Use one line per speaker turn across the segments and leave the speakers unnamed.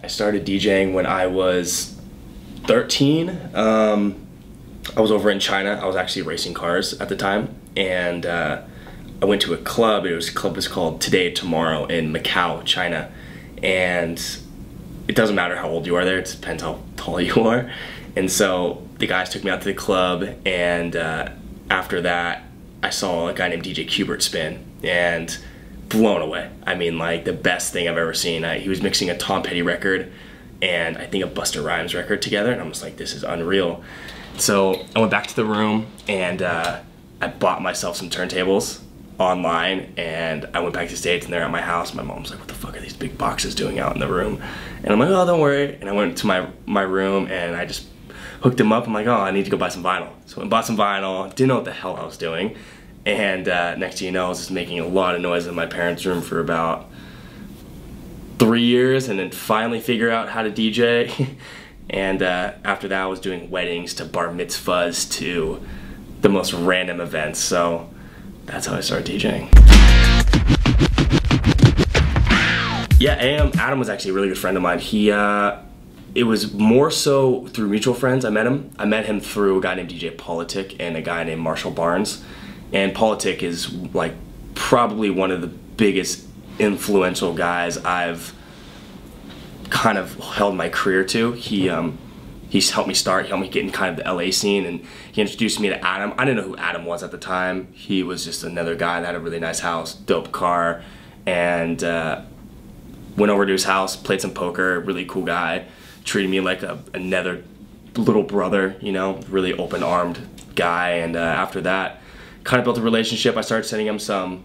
I started DJing when I was 13. I was over in China. I was actually racing cars at the time, and I went to a club. Club was called Today Tomorrow in Macau, China, and it doesn't matter how old you are there. It depends how tall you are. And so the guys took me out to the club, and after that, I saw a guy named DJ Qbert spin, and blown away. I mean, like, the best thing I've ever seen. He was mixing a Tom Petty record and I think a Busta Rhymes record together, and I'm just like, this is unreal. So I went back to the room and I bought myself some turntables online, and I went back to the States, and they're at my house. My mom's like, what the fuck are these big boxes doing out in the room? And I'm like, oh, don't worry. And I went to my room and I just hooked them up. I'm like, oh, I need to go buy some vinyl. So I bought some vinyl, didn't know what the hell I was doing. And next thing you know, I was just making a lot of noise in my parents' room for about 3 years, and then finally figure out how to DJ. And after that, I was doing weddings to bar mitzvahs to the most random events. So that's how I started DJing. Yeah, Adam was actually a really good friend of mine. It was more so through mutual friends I met him. I met him through a guy named DJ Politic and a guy named Marshall Barnes. And Politic is like probably one of the biggest influential guys I've kind of held my career to. He's helped me start, he helped me get in kind of the LA scene, and he introduced me to Adam. I didn't know who Adam was at the time. He was just another guy that had a really nice house, dope car, and went over to his house, played some poker, really cool guy, treated me like another little brother, you know, really open-armed guy. And after that, kind of built a relationship. I started sending him some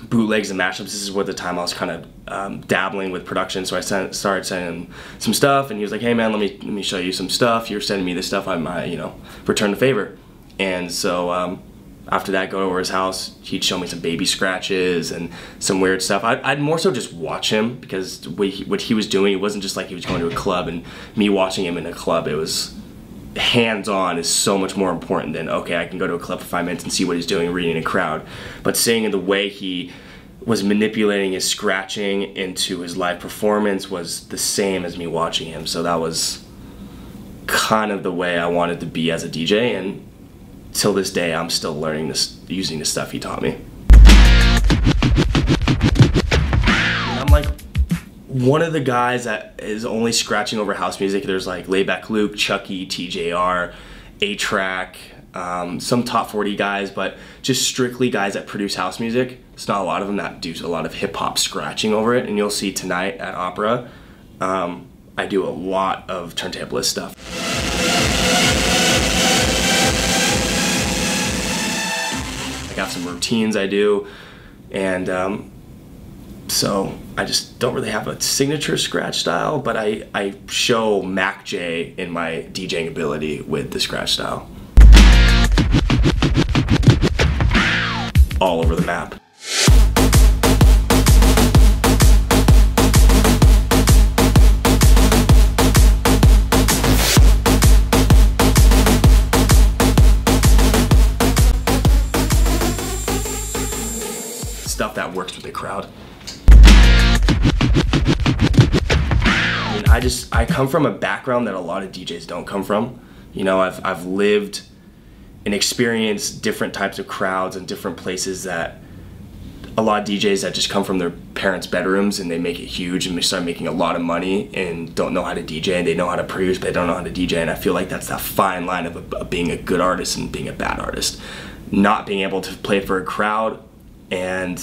bootlegs and mashups. This is what the time I was kind of dabbling with production, so I started sending him some stuff, and he was like, hey man, let me show you some stuff. You're sending me this stuff, I might, you know, return the favor. And so after that, go over his house, he'd show me some baby scratches and some weird stuff. I'd more so just watch him, because what he was doing, it wasn't just like he was going to a club and me watching him in a club. It was hands-on is so much more important than, okay, I can go to a club for 5 minutes and see what he's doing reading a crowd. But seeing the way he was manipulating his scratching into his live performance was the same as me watching him. So that was kind of the way I wanted to be as a DJ, and till this day I'm still learning this, using the stuff he taught me. And I'm like one of the guys that is only scratching over house music. There's like Layback Luke, Chucky, TJR, A-Track, some top 40 guys, but just strictly guys that produce house music. It's not a lot of them that do a lot of hip-hop scratching over it, and you'll see tonight at Opera, I do a lot of turntablist stuff. I got some routines I do, and so I just don't really have a signature scratch style, but I show MAKJ in my DJing ability with the scratch style. All over the map. Stuff that works with the crowd. I come from a background that a lot of DJs don't come from. You know, I've lived and experienced different types of crowds and different places that a lot of DJs that just come from their parents' bedrooms, and they make it huge and they start making a lot of money and don't know how to DJ. They know how to produce, but they don't know how to DJ. And I feel like that's that fine line of being a good artist and being a bad artist. Not being able to play for a crowd and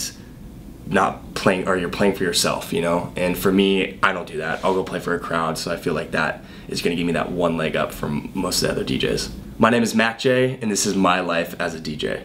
not playing, or you're playing for yourself, you know? And for me, I don't do that. I'll go play for a crowd, so I feel like that is gonna give me that one leg up from most of the other DJs. My name is MAKJ, and this is my life as a DJ.